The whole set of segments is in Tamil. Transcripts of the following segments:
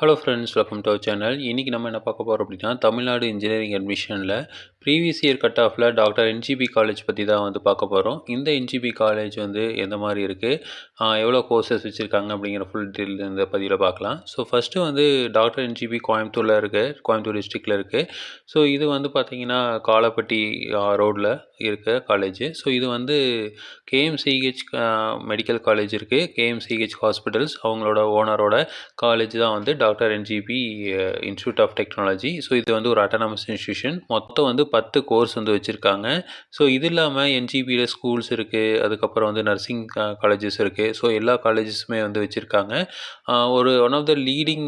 Hello friends, welcome to our channel. இன்றைக்கி நம்ம என்ன பார்க்க போகிறோம் அப்படின்னா, தமிழ்நாடு இன்ஜினியரிங் அட்மிஷனில் ப்ரீவியஸ் இயர் கட் ஆஃபில் டாக்டர் என்ஜிபி காலேஜ் பற்றி தான் வந்து பார்க்க போகிறோம். இந்த என்ஜிபி காலேஜ் வந்து எந்த மாதிரி இருக்குது, எவ்வளோ கோர்சஸ் வச்சுருக்காங்க அப்படிங்கிற ஃபுல் டீட்டெயில் இந்த பதிவில் பார்க்கலாம். ஸோ ஃபஸ்ட்டு வந்து டாக்டர் என்ஜிபி கோயம்புத்தூரில் இருக்குது, கோயம்புத்தூர் டிஸ்ட்ரிக்டில் இருக்குது. ஸோ இது வந்து பார்த்திங்கன்னா காலப்பட்டி ரோடில் இருக்க காலேஜ். ஸோ இது வந்து கேஎம்சிஹெச் மெடிக்கல் காலேஜ் இருக்குது, கேஎம்சிஹெச் ஹாஸ்பிட்டல்ஸ் அவங்களோட ஓனரோட காலேஜ் தான் வந்து doctor NGP institute of technology. So இது வந்து ஒரு அட்டானமஸ் இன்ஸ்டியூஷன். மொத்தம் வந்து 10 கோர்ஸ் வந்து வச்சுருக்காங்க. ஸோ இது இல்லாமல் என்ஜிபியில் ஸ்கூல்ஸ் இருக்குது, அதுக்கப்புறம் வந்து நர்சிங் காலேஜஸ் இருக்குது. ஸோ எல்லா காலேஜஸுமே வந்து வச்சுருக்காங்க. One of the leading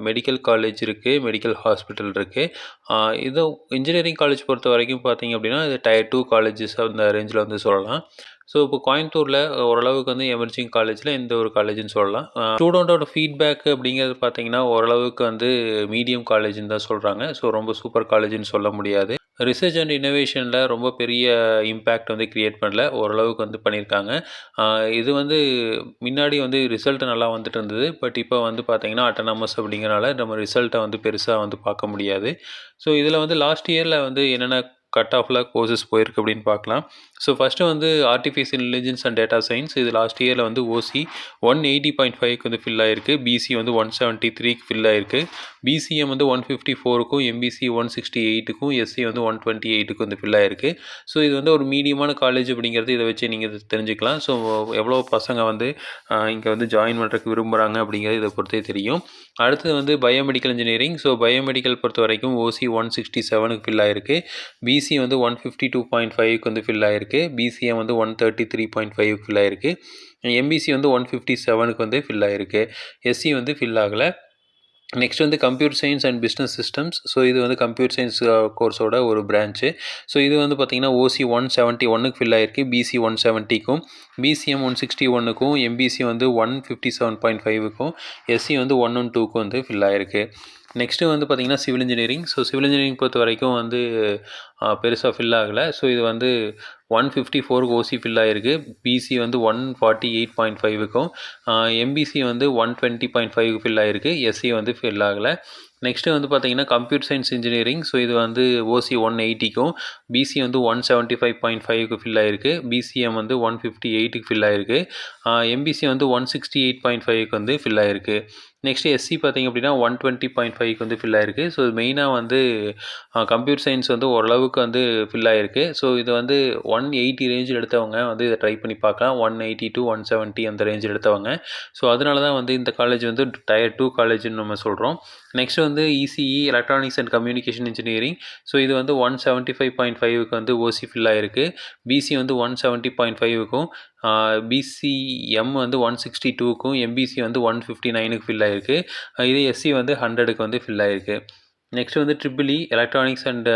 medical college இருக்குது, மெடிக்கல் ஹாஸ்பிட்டல் இருக்குது. இது இன்ஜினியரிங் காலேஜ் பொறுத்த வரைக்கும் பார்த்திங்க அப்படின்னா இது டயர் 2 காலேஜஸ் அந்த ரேஞ்சில் வந்து சொல்லலாம். ஸோ இப்போ கோயம்புத்தூரில் ஓரளவுக்கு வந்து எமர்ஜிங் காலேஜில் இந்த ஒரு காலேஜ்னு சொல்லலாம். ஸ்டூடெண்ட்டோட ஃபீட்பேக் அப்படிங்கிறது பார்த்தீங்கன்னா ஓரளவுக்கு வந்து மீடியம் காலேஜ்னு தான் சொல்கிறாங்க. ஸோ ரொம்ப சூப்பர் காலேஜ்னு சொல்ல முடியாது. ரிசர்ச் அண்ட் இன்னோவேஷனில் ரொம்ப பெரிய இம்பேக்ட் வந்து க்ரியேட் பண்ணல, ஓரளவுக்கு வந்து பண்ணியிருக்காங்க. இது வந்து முன்னாடி வந்து ரிசல்ட் நல்லா வந்துட்டு இருந்தது. பட் இப்போ வந்து பார்த்திங்கன்னா அட்டானமஸ் அப்படிங்கிறனால நம்ம ரிசல்ட்டை வந்து பெருசாக வந்து பார்க்க முடியாது. ஸோ இதில் வந்து லாஸ்ட் இயரில் வந்து என்னென்ன கட் ஆஃபில் கோர்சஸ் போயிருக்கு அப்படின்னு பார்க்கலாம். ஸோ ஃபஸ்ட்டு வந்து artificial intelligence and data science. இது லாஸ்ட் இயரில் வந்து ஓசி 180.5க்கு வந்து ஃபில் ஆகிருக்கு, பிசி வந்து 173க்கு ஃபில் ஆகிருக்கு, பிசிஎம் வந்து 154க்கும், எம்பிசி 168க்கும், எஸ்சி வந்து 128க்கும் வந்து ஃபில் ஆகிருக்கு. ஸோ இது வந்து ஒரு மீடியமான காலேஜ் அப்படிங்கிறது இதை வச்சு நீங்கள் தெரிஞ்சுக்கலாம். ஸோ எவ்வளோ பசங்க வந்து இங்கே வந்து ஜாயின் பண்ணுறதுக்கு விரும்புகிறாங்க அப்படிங்கிறது இதை பொறுத்தே தெரியும். அடுத்தது வந்து பயோமெடிக்கல் இன்ஜினியரிங். ஸோ பயோமெடிக்கல் பொறுத்த வரைக்கும் ஓசி 167க்கு ஃபில் ஆகிருக்கு, பிசி வந்து 152.5க்கு வந்து ஃபில் ஆகிருக்கு, பிசிஎம் வந்து 133.5க்கு ஃபில் ஆகிருக்கு, எம்பிசி வந்து 157க்கு வந்து ஃபில் ஆகிருக்கு, எஸ்சி வந்து ஃபில் ஆகலை. நெக்ஸ்ட் வந்து computer science and business systems. So இது வந்து கம்ப்யூட்டர் சயின்ஸ் கோர்ஸோட ஒரு பிரான்ச்சு. ஸோ இது வந்து பார்த்திங்கன்னா ஓசி 171க்கு ஃபில் ஆகிருக்கு, பிசி 170க்கும், பிசிஎம் 161க்கும், எம்பிசி வந்து 157.5க்கும், எஸ்சி வந்து 112க்கும் வந்து ஃபில் ஆகிருக்கு. நெக்ஸ்ட்டு வந்து பார்த்திங்கன்னா civil engineering. So civil engineering பொறுத்த வரைக்கும் வந்து பெருசாக ஃபில் ஆகலை. ஸோ இது வந்து 154க்கு ஓசி ஃபில் ஆகிருக்கு, பிசி வந்து 148.5க்கும், எம்பிசி வந்து 120.5க்கு ஃபில் ஆகிருக்கு, எஸ்சி வந்து ஃபில் ஆகலை. நெக்ஸ்ட்டு வந்து பார்த்திங்கன்னா கம்ப்யூட்டர் சயின்ஸ் இன்ஜினியரிங். ஸோ இது வந்து ஓசி 180க்கும், பிசி வந்து 175.5க்கு ஃபில் ஆகிருக்கு, பிசிஎம் வந்து 158க்கு ஃபில் ஆகிருக்கு, எம்பிசி வந்து 168.5க்கு வந்து ஃபில் ஆகிருக்கு. நெக்ஸ்ட்டு எஸ்சி பார்த்திங்க அப்படின்னா 120.5க்கு வந்து ஃபில் ஆகிருக்கு. ஸோ மெயினாக வந்து கம்ப்யூட்டர் சயின்ஸ் வந்து ஓரளவுக்கு வந்து ஃபில் ஆகிருக்கு. ஸோ இது வந்து 180 ரேஞ்சில் எடுத்தவங்க வந்து இதை ட்ரை பண்ணி பார்க்கலாம், 180 to 170 அந்த ரேஞ்சில் எடுத்தவங்க. ஸோ அதனால தான் வந்து இந்த காலேஜ் வந்து டயர் 2 காலேஜ்னு நம்ம சொல்கிறோம். நெக்ஸ்ட் வந்து ECE electronics and communication engineering. So இது வந்து 175.5க்கு வந்து ஓசி ஃபில் ஆகிருக்கு, பிசி வந்து 170.5க்கும், பிசிஎம் வந்து 162க்கும், எம்பிசி வந்து 159க்கு ஃபில் ஆகிருக்கு, இது எஸ்சி வந்து 100க்கு வந்து ஃபில் ஆகிருக்கு. நெக்ஸ்ட் வந்து triple E electronics and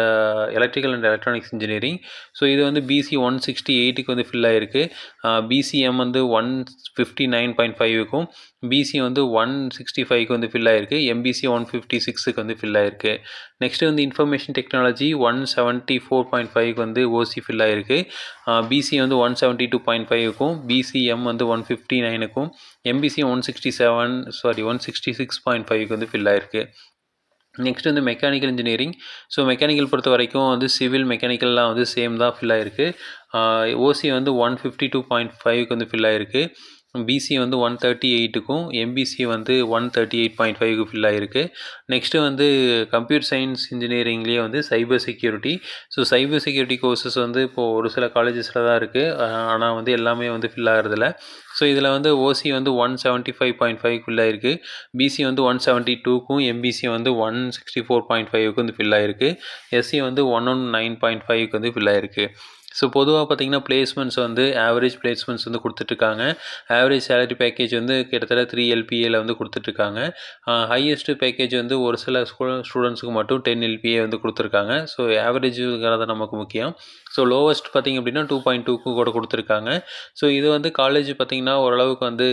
electrical and electronics engineering. So இது வந்து பிசி 168க்கு வந்து ஃபில் ஆகிருக்கு, பிசிஎம் வந்து 159.5க்கும், பிசி வந்து 165க்கு வந்து ஃபில் ஆகிருக்கு, எம்பிசி 156க்கு வந்து ஃபில் ஆகிருக்கு. நெக்ஸ்ட்டு வந்து இன்ஃபர்மேஷன் டெக்னாலஜி 174.5க்கு வந்து ஓசி ஃபில் ஆகிருக்கு, பிசி வந்து 172.5க்கும், பிசிஎம் வந்து 159க்கும், எம்பிசி 166.5க்கு வந்து ஃபில் ஆகிருக்கு. நெக்ஸ்ட் வந்து மெக்கானிக்கல் இன்ஜினியரிங். ஸோ மெக்கானிக்கல் பொறுத்த வரைக்கும் வந்து சிவில் மெக்கானிக்கல்லாம் வந்து சேம் தான் ஃபில் ஆகிருக்கு, ஓசி வந்து 152.5க்கு வந்து ஃபில் ஆகிருக்கு, பிசி வந்து 138க்கும், எம்பிசி வந்து 138.5க்கு ஃபில் ஆகிருக்கு. நெக்ஸ்ட்டு வந்து கம்ப்யூட்டர் சயின்ஸ் இன்ஜினியரிங்லேயே வந்து cyber security. So cyber security courses வந்து இப்போது ஒரு சில காலேஜஸில் தான் இருக்குது, ஆனால் வந்து எல்லாமே வந்து ஃபில் ஆகிறதில்ல. ஸோ இதில் வந்து ஓசி வந்து 175.5க்கு ஃபில் ஆகிருக்கு, பிசி வந்து 172க்கும், எம்பிசி வந்து 164.5க்கு வந்து ஃபில் ஆகிருக்கு, எஸ்சி வந்து 119.5க்கு வந்து ஃபில் ஆகிருக்கு. ஸோ பொதுவாக பார்த்திங்கன்னா பிளேஸ்மெண்ட்ஸ் வந்து ஆவரேஜ் பிளேஸ்மெண்ட்ஸ் வந்து கொடுத்துட்ருக்காங்க. ஆவரேஜ் சேலரி பேக்கேஜ் வந்து கிட்டத்தட்ட 3 LPAவில் வந்து கொடுத்துட்ருக்காங்க. ஹையஸ்ட்டு பேக்கேஜ் வந்து ஒரு சில ஸ்டூடெண்ட்ஸுக்கு மட்டும் 10 LPA வந்து கொடுத்துருக்காங்க. ஸோ ஆவரேஜுங்கிறத நமக்கு முக்கியம். ஸோ ஸோ லோவஸ்ட் பார்த்திங்க அப்படின்னா 2.2க்கு கூட கொடுத்துருக்காங்க. ஸோ இது வந்து காலேஜ் பார்த்திங்கன்னா ஓரளவுக்கு வந்து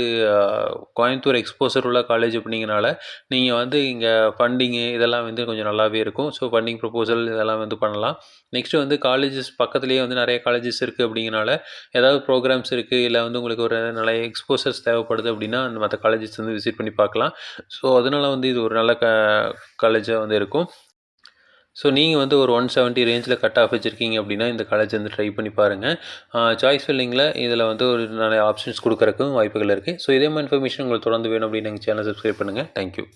கோயம்புத்தூர் எக்ஸ்போசர் உள்ள காலேஜ் அப்படிங்கிறனால நீங்கள் வந்து இங்கே ஃபண்டிங்கு இதெல்லாம் வந்து கொஞ்சம் நல்லாவே இருக்கும். ஸோ ஃபண்டிங் ப்ரொபோசல் இதெல்லாம் வந்து பண்ணலாம். நெக்ஸ்ட்டு வந்து காலேஜஸ் பக்கத்துலேயே வந்து நிறைய காலேஜஸ் இருக்குது அப்படிங்கிறனால ஏதாவது ப்ரோக்ராம்ஸ் இருக்குது, இல்லை வந்து உங்களுக்கு ஒரு நிறைய எக்ஸ்போசர்ஸ் தேவைப்படுது அப்படின்னா அந்த மற்ற காலேஜஸ் வந்து விசிட் பண்ணி பார்க்கலாம். ஸோ அதனால் வந்து இது ஒரு நல்ல காலேஜாக வந்து இருக்கும். ஸோ நீங்கள் வந்து ஒரு 170 ரேஞ்சில் கட் ஆஃப் வச்சுருக்கீங்க அப்படின்னா இந்த காலேஜ் வந்து ட்ரை பண்ணி பாருங்கள். சாய்ஸ் ஃபில்லிங்கில் இதில் வந்து ஒரு நிறைய ஆப்ஷன்ஸ் கொடுக்குறக்கும் வாய்ப்புகள் இருக்குது. ஸோ இதே மாதிரி இன்ஃபர்மேஷன் உங்களுக்கு தொடர்ந்து வேணும் அப்படின்னு எங்கள் சேனல் சப்ஸ்கிரைப் பண்ணுங்கள். தேங்க்யூ.